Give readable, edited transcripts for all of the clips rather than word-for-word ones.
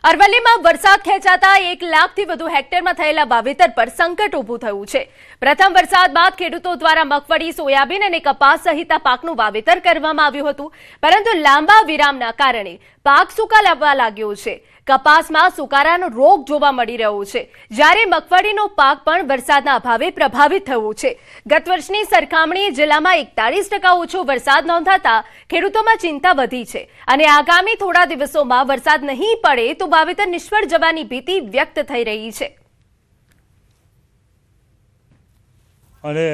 અરવલ્લીમાં વરસાદ ખેંચાતા 1 લાખથી વધુ હેક્ટરમાં થયેલા વાવેતર પર સંકટ ઊભું થયું છે। પ્રથમ વરસાદ બાદ ખેડૂતો દ્વારા મગફળી, સોયાબીન અને કપાસ સહિતના પાકનું વાવેતર કરવામાં આવ્યું હતું, પરંતુ લાંબા વિરામના કારણે પાક સુકાવા લાગ્યો છે। કપાસમાં સુકારાનો રોગ જોવા મળી રહ્યો છે, જ્યારે મગફળીનો પાક પણ વરસાદના અભાવે પ્રભાવિત થયો છે। ગત વર્ષની સરખામણીએ જિલ્લામાં 41% ઓછો વરસાદ નોંધાતા ખેડૂતોમાં ચિંતા વધી છે અને આગામી થોડા દિવસોમાં વરસાદ નહીં પડે તો વાવેતર નિષ્ફળ જવાની ભીતિ વ્યક્ત થઈ રહી છે। અને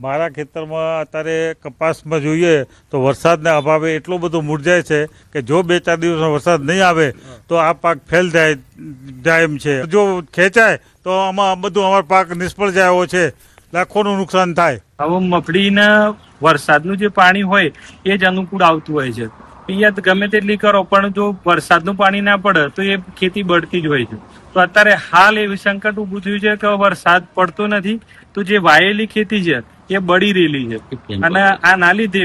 મારા ખેતરમાં અત્યારે કપાસમાં જોઈએ તો વરસાદના અભાવે એટલો બધો મુરઝાય છે કે જો 2-4 દિવસનો વરસાદ નહીં આવે તો આ પાક ફેલ જાય એમ છે। જો ખેંચાય તો આમાં બધું અમારો પાક નિષ્ફળ જાય એવો છે, લાખોનું નુકસાન થાય। હવે મગફળીને વરસાદનું જે પાણી હોય એ જ અનુકૂળ આવતું હોય છે। પિયત ગમે તેટલી કરો પણ જો વરસાદનું પાણી ના પડે તો એ ખેતી બળતી જ હોય છે। તો અત્યારે હાલ એવી સંકટ ઊભું થયું છે કે વરસાદ પડતો નથી તો જે વાયેલી ખેતી છે એ બળી રહેલી છે અને આના લીધે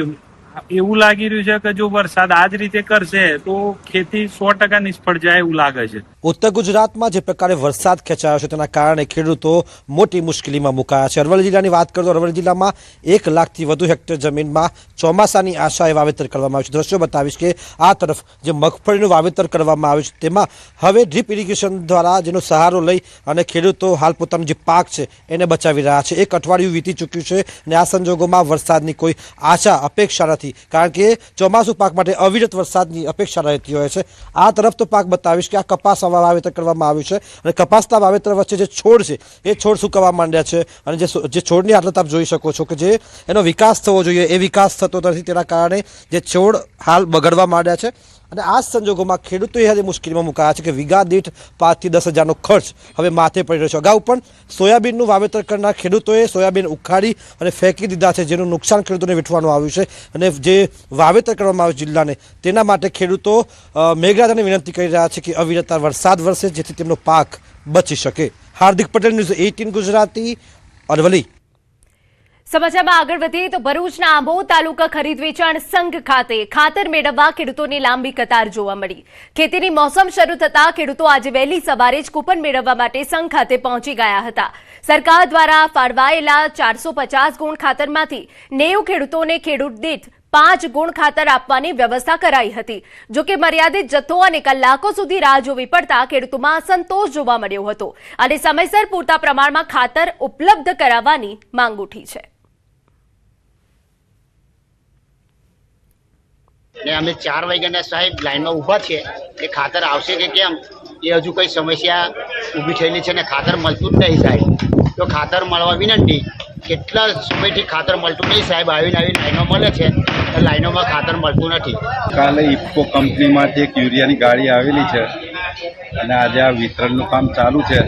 એવું લાગી રહ્યું છે કે જો વરસાદ આ જ રીતે કરશે તો ખેતી 100% નિષ્ફળ જાય એવું લાગે છે। ઉત્તર ગુજરાતમાં જે પ્રકારે વરસાદ ખેંચાયો છે તેના કારણે ખેડૂતો મોટી મુશ્કેલીમાં મુકાયા છે। અરવલ્લી જિલ્લાની વાત કરીએ તો અરવલ્લી જિલ્લામાં 1 લાખથી વધુ હેક્ટર જમીનમાં ચોમાસાની આશાએ વાવેતર કરવામાં આવ્યું છે। દ્રશ્યો બતાવીશ કે આ તરફ જે મગફળીનું વાવેતર કરવામાં આવ્યું છે તેમાં હવે ડ્રીપ ઇરિગેશન દ્વારા જેનો સહારો લઈ અને ખેડૂતો હાલ પોતાનો જે પાક છે એને બચાવી રહ્યા છે। 1 અઠવાડિયું વીતી ચૂક્યું છે અને આ સંજોગોમાં વરસાદની કોઈ આશા અપેક્ષા નથી, કારણ કે ચોમાસુ પાક માટે અવિરત વરસાદની અપેક્ષા રહેતી હોય છે। આ તરફ તો પાક બતાવીશ કે આ કપાસ વાવેતર કરવામાં આવ્યું છે અને કપાસના વાવેતર વચ્ચે જે છોડ છે એ છોડ સુકાવા માંડ્યા છે અને જે છોડની હાલત આપ જોઈ શકો છો કે જે એનો વિકાસ થવો જોઈએ એ વિકાસ થતો નથી, તેના કારણે જે છોડ હાલ બગડવા માંડ્યા છે। અને આ સંજોગોમાં ખેડૂતોએ આજે મુશ્કેલીમાં મુકાયા છે કે વીઘા દીઠ 5 થી 10 હજારનો ખર્ચ હવે માથે પડી રહ્યો છે। અગાઉ પણ સોયાબીનનું વાવેતર કરનાર ખેડૂતોએ સોયાબીન ઉખાડી અને ફેંકી દીધા છે, જેનું નુકસાન ખેડૂતોને વેઠવાનું આવ્યું છે અને જે વાવેતર કરવામાં આવ્યું જિલ્લાને તેના માટે ખેડૂતો મેઘરાજાને વિનંતી કરી રહ્યા છે કે અવિરત વરસાદ વરસે જેથી તેમનો પાક બચી શકે। હાર્દિક પટેલ, ન્યૂઝ 18 ગુજરાતી, અરવલ્લી। સમાચારમાં આગળ વધીએ તો ભરૂચના આંબોદ તાલુકા ખરીદ વેચાણ સંઘ ખાતે ખાતર મેળવવા ખેડૂતોની લાંબી કતાર જોવા મળી। ખેતીની મોસમ શરૂ થતા ખેડૂતો આજે વહેલી સવારે જ કૂપન મેળવવા માટે સંઘ ખાતે પહોંચી ગયા હતા। સરકાર દ્વારા ફાળવાયેલા 450 ગુણ ખાતરમાંથી 90 ખેડૂતોને ખેડૂત દીઠ 5 ગુણ ખાતર આપવાની વ્યવસ્થા કરાઈ હતી। જો કે મર્યાદિત જથ્થો અને કલાકો સુધી રાહ જોવી પડતા ખેડૂતોમાં અસંતોષ જોવા મળ્યો હતો અને સમયસર પૂરતા પ્રમાણમાં ખાતર ઉપલબ્ધ કરાવવાની માંગ ઉઠી છે। અમે 4 વાગ્યાના સાહેબ લાઈનમાં ઊભા છે કે ખાતર આવશે કે કેમ એ હજુ કઈ સમસ્યા ઊભી થયેલી છે ને ખાતર મળતું જ નહીં સાહેબ। તો ખાતર મળવા વિનંતી, કેટલા સમયથી ખાતર મળતું નહીં સાહેબ, આવીને લાઈનો મળે છે, લાઈનોમાં ખાતર મળતું નથી। કાલે ઇફકો કંપનીમાંથી એક યુરિયાની ગાડી આવેલી છે અને આજે આ વિતરણનું કામ ચાલુ છે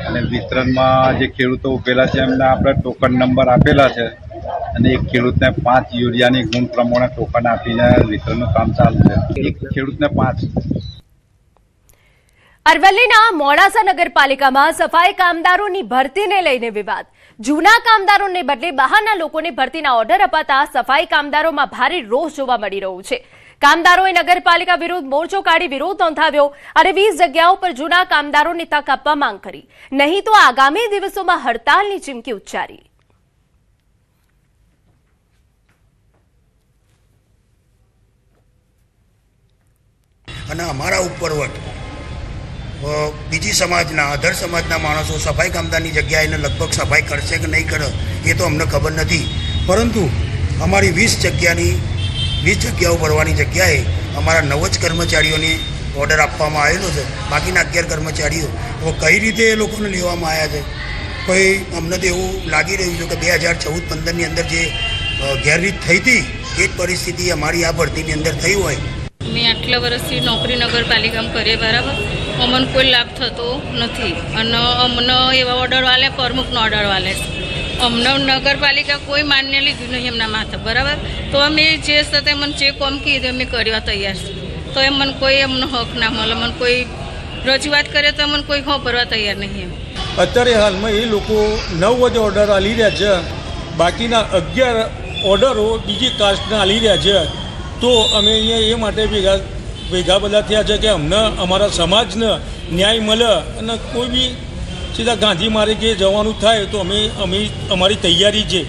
અને વિતરણમાં જે ખેડૂતો ઉભેલા છે એમને આપણે ટોકન નંબર આપેલા છે અને એક ખેડૂતને 5 યુરિયાની ગુણ પ્રમાણે ટોકન આપીને વિતરણનું કામ ચાલુ છે। એક ખેડૂતને 5। અરવલ્લીના મોડાસા નગરપાલિકામાં સફાઈ કામદારોની ભરતીને લઈને વિવાદ। જૂના કામદારોને બદલે બહારના લોકોને ભરતીના ઓર્ડર અપાતા સફાઈ કામદારોમાં ભારે રોષ જોવા મળી રહ્યો છે। કામદારોએ નગરપાલિકા વિરુદ્ધ મોરચો કાઢી વિરોધ નોંધાવ્યો અને 20 જગ્યાઓ પર જૂના કામદારોને તક આપવા માંગ કરી, નહીં તો આગામી દિવસોમાં હડતાલની ચીમકી ઉચ્ચારી। અને અમારા ઉપરવટ બીજી સમાજના અધર સમાજના માણસો સફાઈ કામદારની જગ્યાએ એને લગભગ સફાઈ કરશે કે નહીં કરે એ તો અમને ખબર નથી, પરંતુ અમારી 20 જગ્યાઓ ભરવાની જગ્યાએ અમારા 9 જ કર્મચારીઓને ઓર્ડર આપવામાં આવેલો છે। બાકીના 11 કર્મચારીઓ કઈ રીતે એ લોકોને લેવામાં આવ્યા છે, કોઈ અમને તો એવું લાગી રહ્યું છે કે 2014-15ની અંદર જે ગેરરીત થઈ હતી એ જ પરિસ્થિતિ અમારી આ ભરતીની અંદર થઈ હોય। મેં આટલા વર્ષથી નોકરી નગરપાલિકામાં કરીએ, બરાબર, અમને કોઈ લાભ થતો નથી અને અમને એવા ઓર્ડર વાલે પ્રમુખનો ઓર્ડર વાલે છે, અમને નગરપાલિકા કોઈ માન્ય લીધું નહીં એમના માથે, બરાબર। તો અમે જે સાથે મને જે કોમ કીધું અમે કરવા તૈયાર છે, તો એમ મને કોઈ એમનો હક ના મળે, મને કોઈ રજૂઆત કરે તો મને કોઈ ભરવા તૈયાર નહીં એમ। અત્યારે હાલમાં એ લોકો 9 જ ઓર્ડર આલી રહ્યા છે, બાકીના 11 ઓર્ડરો બીજી કાસ્ટના આલી રહ્યા છે। તો અમે અહીંયા એ માટે ભેગા ભેગા બધા થયા છે કે અમને અમારા સમાજને ન્યાય મળે અને કોઈ બી સીધા ગાંધી માર્ગે જવાનું થાય તો અમે અમારી તૈયારી છે.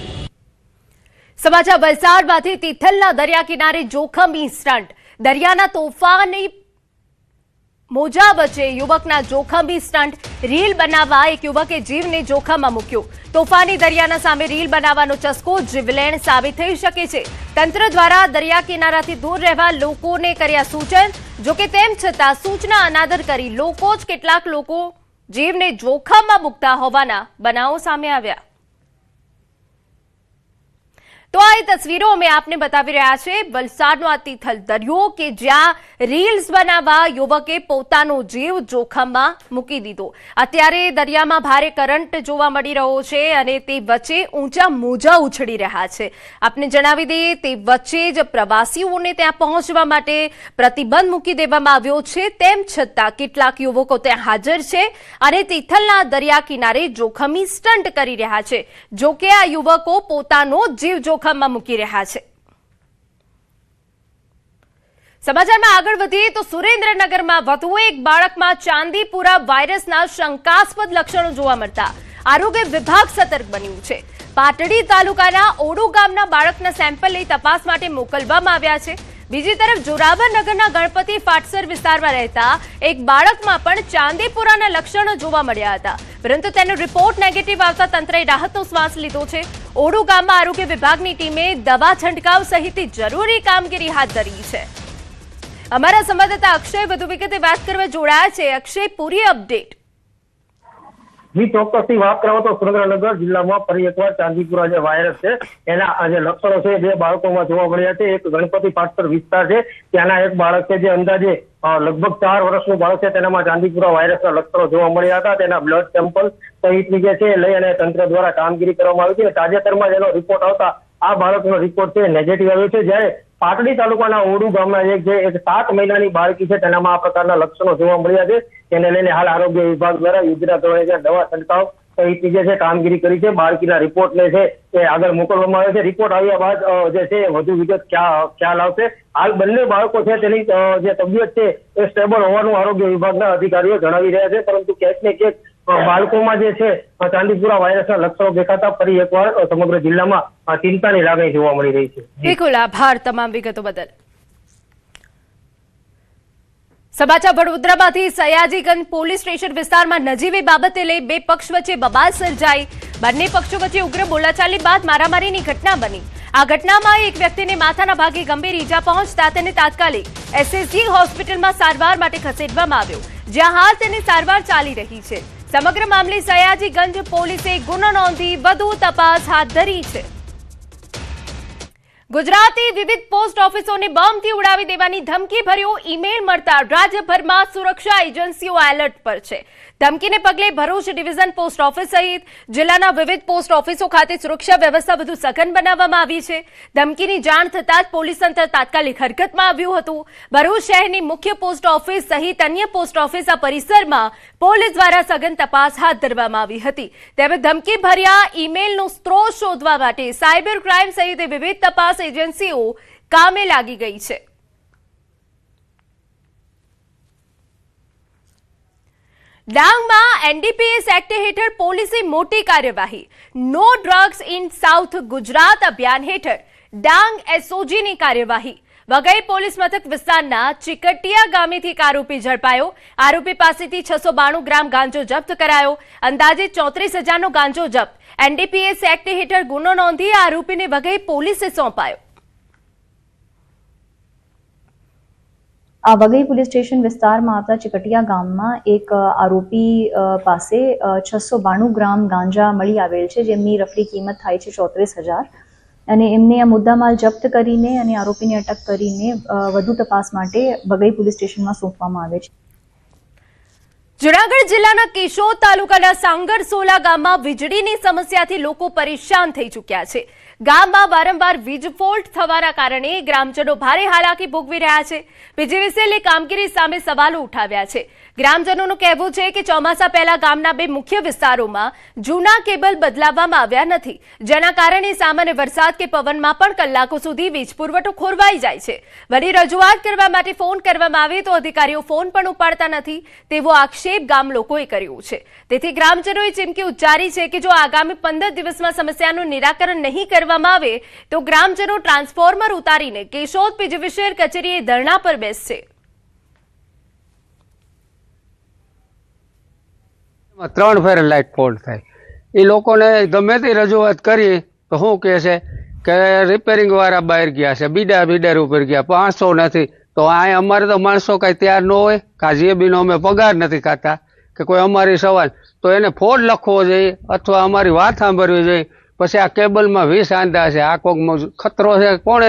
સમાચાર વલસાડમાંથી તિથલના દરિયા કિનારે જોખમી સ્ટન્ટ. દરિયાના તોફાની મોજા વચ્ચે યુવકના જોખમી સ્ટન્ટ. રીલ બનાવવા એક યુવકે જીવને જોખમમાં મૂક્યો. તોફાની દરિયાના સામે રીલ બનાવવાનો ચસ્કો જીવલેણ સાબિત થઈ શકે છે. તંત્ર દ્વારા દરિયા કિનારાથી દૂર રહેવા લોકોને કર્યા સૂચન. જોકે તેમ છતાં સૂચના અનાદર કરી લોકો જ કેટલાક લોકો જીવને જોખમમાં મૂકતા હોવાના બનાવો સામે આવ્યા. તો આ તસવીરો અમે આપને બતાવી રહ્યા છે વલસાડનો આ તિથલ દરિયો કે જ્યાં રીલ્સ બનાવવા યુવકે પોતાનો જીવ જોખમમાં મૂકી દીધો. અત્યારે દરિયામાં ભારે કરંટ જોવા મળી રહ્યો છે અને તે વચ્ચે ઊંચા મોજા ઉછળી રહ્યા છે. આપને જણાવી દઈએ તે વચ્ચે જ પ્રવાસીઓને ત્યાં પહોંચવા માટે પ્રતિબંધ મૂકી દેવામાં આવ્યો છે. તેમ છતાં કેટલાક યુવકો ત્યાં હાજર છે અને તિથલના દરિયા કિનારે જોખમી સ્ટન્ટ કરી રહ્યા છે. જોકે આ યુવકો પોતાનો જીવ જોખમમાં મૂકી રહ્યા છે. સમાચારમાં આગળ વધીએ તો સુરેન્દ્રનગરમાં વધુ એક બાળકમાં ચાંદીપુરા વાયરસના શંકાસ્પદ લક્ષણો જોવા મળતા આરોગ્ય વિભાગ સતર્ક બન્યું છે. પાટડી તાલુકાના ઓડુ ગામના બાળકના સેમ્પલ લઈ તપાસ માટે મોકલવામાં આવ્યા છે. બીજી તરફ જોરાવરનગરના ગણપતિ ફાટસર વિસ્તારમાં રહેતા એક બાળકમાં પણ ચાંદીપુરાના લક્ષણો જોવા મળ્યા હતા, પરંતુ તેનો રિપોર્ટ નેગેટિવ આવતા તંત્રએ રાહતનો શ્વાસ લીધો છે. ઓડુ ગામમાં આરોગ્ય વિભાગની ટીમે દવા છંટકાવ સહિતની જરૂરી કામગીરી હાથ ધરી છે. અમારા સંવાદદાતા અક્ષય વધુ વિગતે વાત કરવા જોડાયા છે. અક્ષય, પૂરી અપડેટ. જી, ચોક્કસથી વાત કરવા તો સુરેન્દ્રનગર જિલ્લામાં ફરી એકવાર ચાંદીપુરા જે વાયરસ છે એના જે લક્ષણો છે બે બાળકોમાં જોવા મળ્યા છે. એક ગણપતિ ફાટસર વિસ્તાર છે ત્યાંના એક બાળક છે જે અંદાજે લગભગ 4 વર્ષનું બાળક છે તેનામાં ચાંદીપુરા વાયરસના લક્ષણો જોવા મળ્યા હતા. તેના બ્લડ સેમ્પલ સહિતની જે છે લઈ અને તંત્ર દ્વારા કામગીરી કરવામાં આવી છે. તાજેતરમાં જેનો રિપોર્ટ આવતા આ બાળકનો રિપોર્ટ છે નેગેટિવ આવ્યો છે. જ્યારે પાટડી તાલુકાના ઓડુ ગામના એક 7 મહિનાની બાળકી છે તેનામાં આ પ્રકારના લક્ષણો જોવા મળ્યા છે. તેને લઈને હાલ આરોગ્ય વિભાગ દ્વારા યુદ્ધના ધોરણે દવા છંટકાવ સહિતની જે છે કામગીરી કરી છે. બાળકીના રિપોર્ટને છે એ આગળ મોકલવામાં આવે છે. રિપોર્ટ આવ્યા બાદ જે છે વધુ વિગત ખ્યાલ આવશે. હાલ બંને બાળકો છે તેની જે તબિયત છે એ સ્ટેબલ હોવાનું આરોગ્ય વિભાગના અધિકારીઓ જણાવી રહ્યા છે, પરંતુ ક્યાંક ને ક્યાંક બાળકોમાં જે છે ચાંદીપુરા વાયરસના લક્ષણો દેખાતા ફરી એકવાર સમગ્ર જિલ્લામાં ચિંતાની લાગણી જોવા મળી રહી છે. બિલકુલ, આભાર તમામ વિગતો બદલ. સમાચાર વડોદરામાંથી સયાજીગંજ પોલીસ સ્ટેશન વિસ્તારમાં નજીવી બાબતે લઈ બે પક્ષ વચ્ચે બબાલ સર્જાઈ. બંને પક્ષો વચ્ચે ઉગ્ર બોલાચાલી બાદ મારામારીની ઘટના બની. આ ઘટનામાં એક વ્યક્તિને માથાના ભાગે ગંભીર ઈજા પહોંચતા તેને તાત્કાલિક એસએસજી હોસ્પિટલમાં સારવાર માટે ખસેડવામાં આવ્યો, જ્યાં હાલ તેની સારવાર ચાલી રહી છે. સમગ્ર મામલે સયાજીગંજ પોલીસે ગુનો નોંધી વધુ તપાસ હાથ ધરી છે. ગુજરાતી વિવિધ પોસ્ટ ઓફિસોને બોમ્બથી ઉડાવી દેવાની ધમકી ભર્યો ઈમેલ મળતા રાજ્યભરમાં સુરક્ષા એજન્સીઓ એલર્ટ પર છે. ધમકીને પગલે ભરૂચ ડિવિઝન પોસ્ટ ઓફિસ સહિત જિલ્લાના વિવિધ પોસ્ટ ઓફિસો ખાતે સુરક્ષા વ્યવસ્થા વધુ સઘન બનાવવામાં આવી છે. ધમકીની જાણ થતાં જ પોલીસ તંત્ર તાત્કાલિક હરકતમાં આવ્યું હતું. ભરૂચ શહેરની મુખ્ય પોસ્ટ ઓફિસ સહિત અન્ય પોસ્ટ ઓફિસ પરિસરમાં પોલીસ દ્વારા સઘન તપાસ હાથ ધરવામાં આવી હતી. તેમજ ધમકી ભર્યા ઈમેલનો સ્ત્રોત શોધવા માટે સાયબર ક્રાઇમ સહિત વિવિધ તપાસ એજન્સીઓ કામે લાગી ગઈ છે. ડાંગમાં એનડીપીએસ એક્ટ હેઠળ પોલીસે મોટી કાર્યવાહી. No drugs in south Gujarat અભિયાન હેઠળ ડાંગ એસઓજીની કાર્યવાહી. વઘઈ પોલીસ મથક વિસ્તારના ચિકટિયા ગામેથી એક આરોપી ઝડપાયો. આરોપી પાસેથી 692 ગ્રામ ગાંજો જપ્ત કરાયો. અંદાજે 34,000નો ગાંજો જપ્ત. એનડીપીએસ એક્ટ હેઠળ ગુનો નોંધી આરોપીને વઘઈ પોલીસે સોંપાયો. વઘઈ પોલીસ સ્ટેશન વિસ્તારમાં આવતા ચિકટિયા ગામમાં એક આરોપી પાસે 692 ગ્રામ ગાંજા મળી આવેલ છે, જેમની રફલી કિંમત થાય છે 34,000, અને એમને આ મુદ્દામાલ જપ્ત કરીને અને આરોપીને અટક કરીને વધુ તપાસ માટે વઘઈ પોલીસ સ્ટેશનમાં સોંપવામાં આવે છે. જૂનાગઢ જિલ્લાના કેશોદ તાલુકાના સાંગરસોલા ગામમાં વીજળીની સમસ્યાથી લોકો પરેશાન થઈ ચૂક્યા છે. ગામમાં વારંવાર વીજ ફોલ્ટ થવાના કારણે ગ્રામજનો ભારે હાલાકી ભોગવી રહ્યા છે. પીજીવીસીએલની કામગીરી સામે સવાલો ઉઠાવ્યા છે. ગ્રામજનોનું કહેવું છે કે ચોમાસા પહેલા ગામના 2 મુખ્ય વિસ્તારોમાં જૂના કેબલ બદલાવવામાં આવ્યા નથી, જેના કારણે સામાન્ય વરસાદ કે પવનમાં પણ કલાકો સુધી વીજ પુરવઠો ખોરવાઈ જાય છે. વળી રજૂઆત કરવા માટે ફોન કરવામાં આવે તો અધિકારીઓ ફોન પણ ઉપાડતા નથી તેવો આક્ષેપ ગામ લોકોએ કર્યો છે. તેથી ગ્રામજનોએ ચીમકી ઉચ્ચારી છે કે જો આગામી 15 દિવસમાં સમસ્યાનું નિરાકરણ નહીં કરવામાં આવે તો ગ્રામજનો ટ્રાન્સફોર્મર ઉતારીને કેશોદ પીજીવીસીએલ કચેરીએ ધરણા પર બેસશે. 3 ફેર લાઇટ ફોલ્ટ થાય. એ લોકોને ગમે તે રજૂઆત કરી તો શું કહે છે કે રિપેરિંગ વાળા બહાર ગયા છે, બીડા ઉપર ગયા, 500 નથી. તો આ અમારે તો માણસો કાંઈ તૈયાર ન હોય, કાજીએ બીનો અમે પગાર નથી ખાતા કે કોઈ અમારી સવાલ, તો એને ફોડ લખવો જોઈએ અથવા અમારી વાત સાંભળવી જોઈએ. પછી આ કેબલમાં 20 આંધા છે, આ કોઈક ખતરો છે, કોણ